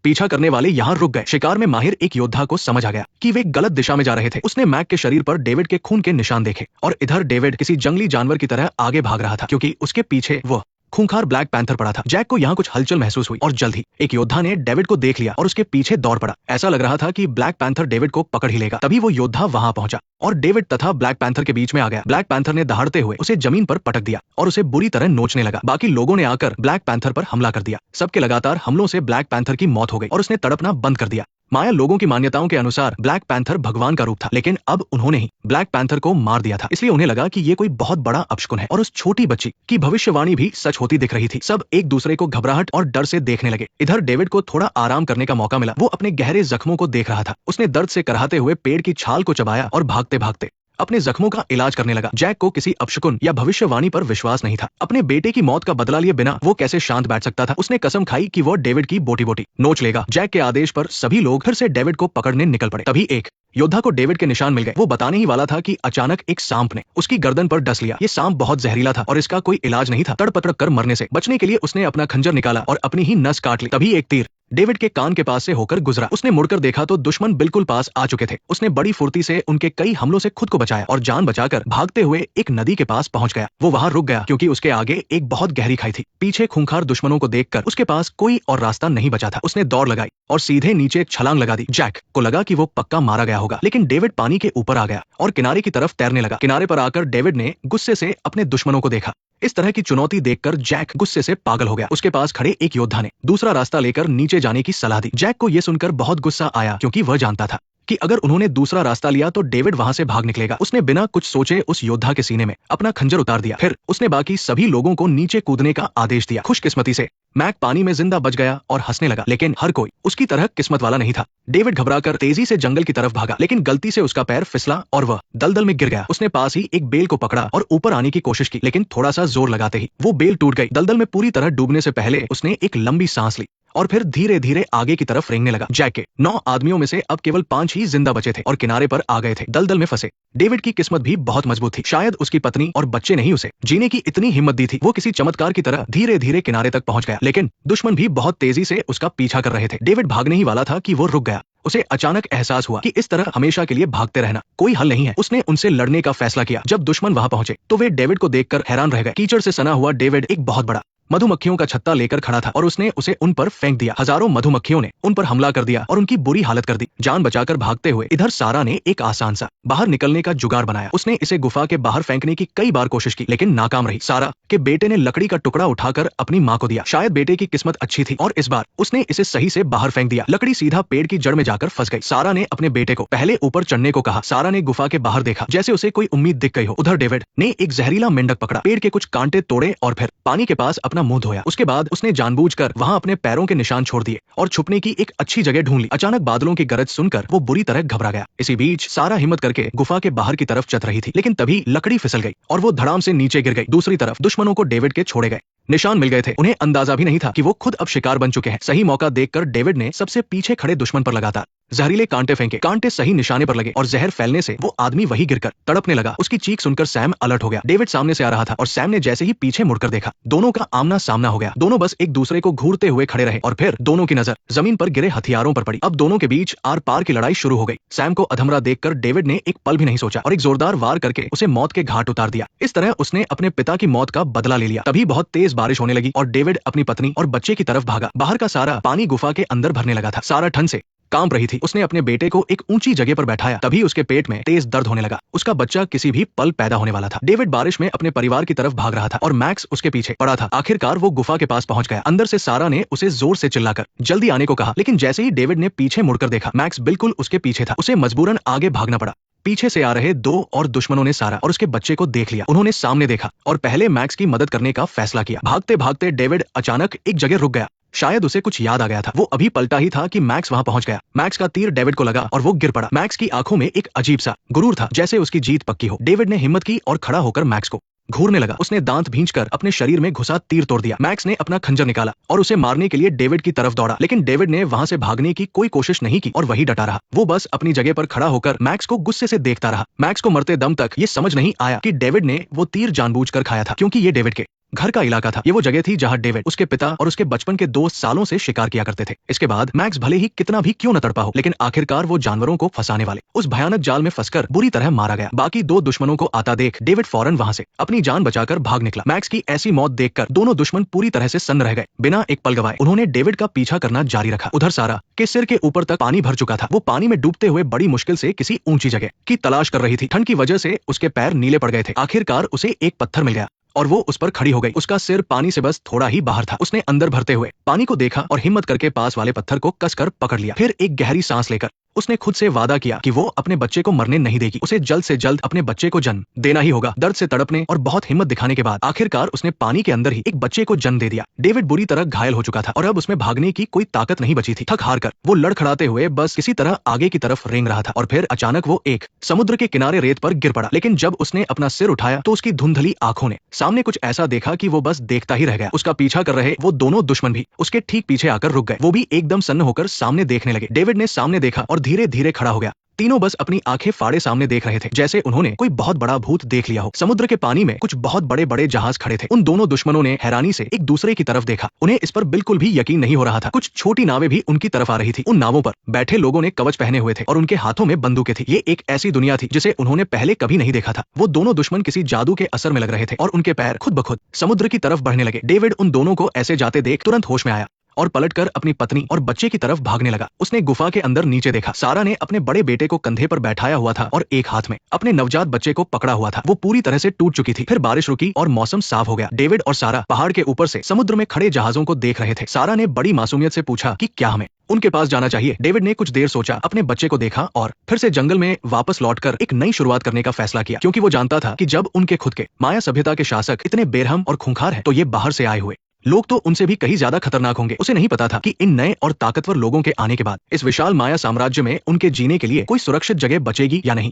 पीछा करने वाले यहाँ रुक गए। शिकार में माहिर एक योद्धा को समझ आ गया कि वे गलत दिशा में जा रहे थे। उसने मैक के शरीर पर डेविड के खून के निशान देखे और इधर डेविड किसी जंगली जानवर की तरह आगे भाग रहा था, क्योंकि उसके पीछे वो खूंखार ब्लैक पैंथर पड़ा था। जैक को यहाँ कुछ हलचल महसूस हुई और जल्द ही एक योद्धा ने डेविड को देख लिया और उसके पीछे दौड़ पड़ा। ऐसा लग रहा था कि ब्लैक पैंथर डेविड को पकड़ ही लेगा। तभी वो योद्धा वहां पहुंचा और डेविड तथा ब्लैक पैंथर के बीच में आ गया। ब्लैक पैंथर ने दहाड़ते हुए उसे जमीन पर पटक दिया और उसे बुरी तरह नोचने लगा। बाकी लोगों ने आकर ब्लैक पैंथर पर हमला कर दिया। सबके लगातार हमलों से ब्लैक पैंथर की मौत हो गई और उसने तड़पना बंद कर दिया। माया लोगों की मान्यताओं के अनुसार ब्लैक पैंथर भगवान का रूप था, लेकिन अब उन्होंने ही ब्लैक पैंथर को मार दिया था। इसलिए उन्हें लगा कि ये कोई बहुत बड़ा अपशकुन है और उस छोटी बच्ची की भविष्यवाणी भी सच होती दिख रही थी। सब एक दूसरे को घबराहट और डर से देखने लगे। इधर डेविड को थोड़ा आराम करने का मौका मिला। वो अपने गहरे जख्मों को देख रहा था। उसने दर्द से कराहते हुए पेड़ की छाल को चबाया और भागते भागते अपने जख्मों का इलाज करने लगा। जैक को किसी अपशकुन या भविष्यवाणी पर विश्वास नहीं था। अपने बेटे की मौत का बदला लिए बिना वो कैसे शांत बैठ सकता था। उसने कसम खाई कि वो डेविड की बोटी बोटी नोच लेगा। जैक के आदेश पर सभी लोग फिर से डेविड को पकड़ने निकल पड़े। तभी एक योद्धा को डेविड के निशान मिल गए। वो बताने ही वाला था कि अचानक एक सांप ने उसकी गर्दन पर डस लिया। ये सांप बहुत जहरीला था और इसका कोई इलाज नहीं था। तड़पड़ कर मरने से बचने के लिए उसने अपना खंजर निकाला और अपनी ही नस काट ली। तभी एक तीर डेविड के कान के पास से होकर गुजरा। उसने मुड़कर देखा तो दुश्मन बिल्कुल पास आ चुके थे। उसने बड़ी फुर्ती से उनके कई हमलों से खुद को बचाया और जान बचाकर भागते हुए एक नदी के पास पहुंच गया। वो वहां रुक गया क्योंकि उसके आगे एक बहुत गहरी खाई थी। पीछे खूंखार दुश्मनों को देखकर उसके पास कोई और रास्ता नहीं बचा था। उसने दौड़ लगाई और सीधे नीचे छलांग लगा दी। जैक को लगा कि वो पक्का मारा गया होगा, लेकिन डेविड पानी के ऊपर आ गया और किनारे की तरफ तैरने लगा। किनारे पर आकर डेविड ने गुस्से से अपने दुश्मनों को देखा। इस तरह की चुनौती देखकर जैक गुस्से से पागल हो गया। उसके पास खड़े एक योद्धा ने दूसरा रास्ता लेकर नीचे जाने की सलाह दी। जैक को यह सुनकर बहुत गुस्सा आया, क्योंकि वह जानता था कि अगर उन्होंने दूसरा रास्ता लिया तो डेविड वहां से भाग निकलेगा। उसने बिना कुछ सोचे उस योद्धा के सीने में अपना खंजर उतार दिया। फिर उसने बाकी सभी लोगों को नीचे कूदने का आदेश दिया। खुशकिस्मती से मैक पानी में जिंदा बच गया और हंसने लगा, लेकिन हर कोई उसकी तरह किस्मत वाला नहीं था। डेविड घबराकर तेजी से जंगल की तरफ भागा, लेकिन गलती से उसका पैर फिसला और वह दलदल में गिर गया। उसने पास ही एक बेल को पकड़ा और ऊपर आने की कोशिश की, लेकिन थोड़ा सा जोर लगाते ही वो बेल टूट गई। दलदल में पूरी तरह डूबने से पहले उसने एक लंबी सांस ली और फिर धीरे धीरे आगे की तरफ रेंगने लगा। जैक के 9 आदमियों में से अब केवल 5 ही जिंदा बचे थे और किनारे पर आ गए थे। दलदल में फंसे डेविड की किस्मत भी बहुत मजबूत थी। शायद उसकी पत्नी और बच्चे नहीं उसे जीने की इतनी हिम्मत दी थी। वो किसी चमत्कार की तरह धीरे धीरे किनारे तक पहुंच गया, लेकिन दुश्मन भी बहुत तेजी से उसका पीछा कर रहे थे। डेविड भागने ही वाला था कि वो रुक गया। उसे अचानक एहसास हुआ कि इस तरह हमेशा के लिए भागते रहना कोई हल नहीं है। उसने उनसे लड़ने का फैसला किया। जब दुश्मन वहां पहुंचे तो वे डेविड को देखकर हैरान रह गए। कीचड़ से सना हुआ डेविड एक बहुत बड़ा मधुमक्खियों का छत्ता लेकर खड़ा था और उसने उसे उन पर फेंक दिया। हजारों मधुमक्खियों ने उन पर हमला कर दिया और उनकी बुरी हालत कर दी। जान बचाकर भागते हुए इधर सारा ने एक आसान सा बाहर निकलने का जुगाड़ बनाया। उसने इसे गुफा के बाहर फेंकने की कई बार कोशिश की, लेकिन नाकाम रही। सारा के बेटे ने लकड़ी का टुकड़ा उठाकर अपनी माँ को दिया। शायद बेटे की किस्मत अच्छी थी और इस बार उसने इसे सही से बाहर फेंक दिया। लकड़ी सीधा पेड़ की जड़ में जाकर फंस गई। सारा ने अपने बेटे को पहले ऊपर चढ़ने को कहा। सारा ने गुफा के बाहर देखा, जैसे उसे कोई उम्मीद दिख गई हो। उधर डेविड ने एक जहरीला मेंढक पकड़ा, पेड़ के कुछ कांटे तोड़े और फिर पानी के पास अपना मुंह धोया। उसके बाद उसने जानबूझकर वहां अपने पैरों के निशान छोड़ दिए और छुपने की एक अच्छी जगह ढूंढ ली। अचानक बादलों की गरज सुनकर वो बुरी तरह घबरा गया। इसी बीच सारा हिम्मत करके गुफा के बाहर की तरफ चल रही थी, लेकिन तभी लकड़ी फिसल गई और वो धड़ाम से नीचे गिर गई। दूसरी तरफ दुश्मनों को डेविड के छोड़े गए निशान मिल गए थे। उन्हें अंदाजा भी नहीं था कि वो खुद अब शिकार बन चुके हैं। सही मौका देखकर डेविड ने सबसे पीछे खड़े दुश्मन पर लगातार जहरीले कांटे फेंके। कांटे सही निशाने पर लगे और जहर फैलने से वो आदमी वही गिरकर तड़पने लगा। उसकी चीख सुनकर सैम अलर्ट हो गया। डेविड सामने से आ रहा था और सैम ने जैसे ही पीछे मुड़कर देखा, दोनों का आमना सामना हो गया। दोनों बस एक दूसरे को घूरते हुए खड़े रहे और फिर दोनों की नजर जमीन पर गिरे हथियारों पर पड़ी। अब दोनों के बीच आर पार की लड़ाई शुरू हो गई। सैम को अधमरा देखकर डेविड ने एक पल भी नहीं सोचा और एक जोरदार वार करके उसे मौत के घाट उतार दिया। इस तरह उसने अपने पिता की मौत का बदला ले लिया। तभी बहुत तेज बारिश होने लगी और डेविड अपनी पत्नी और बच्चे की तरफ भागा। बाहर का सारा पानी गुफा के अंदर भरने लगा था। सारा ठंड से कांप रही थी। उसने अपने बेटे को एक ऊंची जगह पर बैठाया। तभी उसके पेट में तेज दर्द होने लगा। उसका बच्चा किसी भी पल पैदा होने वाला था। डेविड बारिश में अपने परिवार की तरफ भाग रहा था और मैक्स उसके पीछे पड़ा था। आखिरकार वो गुफा के पास पहुंच गया। अंदर से सारा ने उसे जोर से चिल्लाकर जल्दी आने को कहा, लेकिन जैसे ही डेविड ने पीछे मुड़कर देखा, मैक्स बिल्कुल उसके पीछे था। उसे मजबूरन आगे भागना पड़ा। पीछे से आ रहे 2 और दुश्मनों ने सारा और उसके बच्चे को देख लिया। उन्होंने सामने देखा और पहले मैक्स की मदद करने का फैसला किया। भागते भागते डेविड अचानक एक जगह रुक गया। शायद उसे कुछ याद आ गया था। वो अभी पलटा ही था कि मैक्स वहां पहुंच गया। मैक्स का तीर डेविड को लगा और वो गिर पड़ा। मैक्स की आंखों में एक अजीब सा गुरूर था, जैसे उसकी जीत पक्की हो। डेविड ने हिम्मत की और खड़ा होकर मैक्स को घूरने लगा। उसने दांत भींचकर अपने शरीर में घुसा तीर तोड़ दिया। मैक्स ने अपना खंजर निकाला और उसे मारने के लिए डेविड की तरफ दौड़ा, लेकिन डेविड ने वहां से भागने की कोई कोशिश नहीं की और वही डटा रहा। वो बस अपनी जगह पर खड़ा होकर मैक्स को गुस्से से देखता रहा। मैक्स को मरते दम तक ये समझ नहीं आया कि डेविड ने वो तीर जानबूझकर खाया था, क्योंकि ये डेविड के घर का इलाका था। ये वो जगह थी जहाँ डेविड, उसके पिता और उसके बचपन के दोस्त सालों से शिकार किया करते थे। इसके बाद मैक्स भले ही कितना भी क्यों न तड़पा हो, लेकिन आखिरकार वो जानवरों को फंसाने वाले उस भयानक जाल में फंसकर बुरी तरह मारा गया। बाकी दो दुश्मनों को आता देख डेविड फौरन वहां से अपनी जान बचाकर भाग निकला। मैक्स की ऐसी मौत देखकर दोनों दुश्मन पूरी तरह से सन्न रह गए। बिना एक पल गवाए उन्होंने डेविड का पीछा करना जारी रखा। उधर सारा के सिर के ऊपर तक पानी भर चुका था। वो पानी में डूबते हुए बड़ी मुश्किल से किसी ऊंची जगह की तलाश कर रही थी। ठंड की वजह से उसके पैर नीले पड़ गए थे। आखिरकार उसे एक पत्थर मिल गया और वो उस पर खड़ी हो गई। उसका सिर पानी से बस थोड़ा ही बाहर था। उसने अंदर भरते हुए पानी को देखा और हिम्मत करके पास वाले पत्थर को कसकर पकड़ लिया। फिर एक गहरी सांस लेकर उसने खुद से वादा किया कि वो अपने बच्चे को मरने नहीं देगी। उसे जल्द से जल्द अपने बच्चे को जन्म देना ही होगा। दर्द से तड़पने और बहुत हिम्मत दिखाने के बाद आखिरकार उसने पानी के अंदर ही एक बच्चे को जन्म दे दिया। डेविड बुरी तरह घायल हो चुका था और अब उसमें भागने की कोई ताकत नहीं बची थी। थक हार कर वो लड़खड़ाते हुए बस किसी तरह आगे की तरफ रेंग रहा था और फिर अचानक वो एक समुद्र के किनारे रेत पर गिर पड़ा। लेकिन जब उसने अपना सिर उठाया तो उसकी धुंधली आंखों ने सामने कुछ ऐसा देखा कि वो बस देखता ही रह गया। उसका पीछा कर रहे वो दोनों दुश्मन भी उसके ठीक पीछे आकर रुक गए। वो भी एकदम सन्न होकर सामने देखने लगे। डेविड ने सामने देखा और धीरे धीरे खड़ा हो गया। तीनों बस अपनी आंखें फाड़े सामने देख रहे थे, जैसे उन्होंने कोई बहुत बड़ा भूत देख लिया हो। समुद्र के पानी में कुछ बहुत बड़े बड़े जहाज खड़े थे। उन दोनों दुश्मनों ने हैरानी से एक दूसरे की तरफ देखा। उन्हें इस पर बिल्कुल भी यकीन नहीं हो रहा था। कुछ छोटी नावें भी उनकी तरफ आ रही थी। उन नावों पर बैठे लोगों ने कवच पहने हुए थे और उनके हाथों में बंदूकें थी। ये एक ऐसी दुनिया थी जिसे उन्होंने पहले कभी नहीं देखा था। वो दोनों दुश्मन किसी जादू के असर में लग रहे थे और उनके पैर खुद ब खुद समुद्र की तरफ बढ़ने लगे। डेविड उन दोनों को ऐसे जाते देख तुरंत होश में आया और पलटकर अपनी पत्नी और बच्चे की तरफ भागने लगा। उसने गुफा के अंदर नीचे देखा। सारा ने अपने बड़े बेटे को कंधे पर बैठाया हुआ था और एक हाथ में अपने नवजात बच्चे को पकड़ा हुआ था। वो पूरी तरह से टूट चुकी थी। फिर बारिश रुकी और मौसम साफ हो गया। डेविड और सारा पहाड़ के ऊपर से समुद्र में खड़े जहाजों को देख रहे थे। सारा ने बड़ी मासूमियत से पूछा कि क्या हमें उनके पास जाना चाहिए। डेविड ने कुछ देर सोचा, अपने बच्चे को देखा और फिर से जंगल में वापस लौटकर एक नई शुरुआत करने का फैसला किया, क्योंकि वो जानता था कि जब उनके खुद के माया सभ्यता के शासक इतने बेरहम और खूंखार हैं, तो ये बाहर से आए हुए लोग तो उनसे भी कहीं ज्यादा खतरनाक होंगे। उसे नहीं पता था कि इन नए और ताकतवर लोगों के आने के बाद इस विशाल माया साम्राज्य में उनके जीने के लिए कोई सुरक्षित जगह बचेगी या नहीं।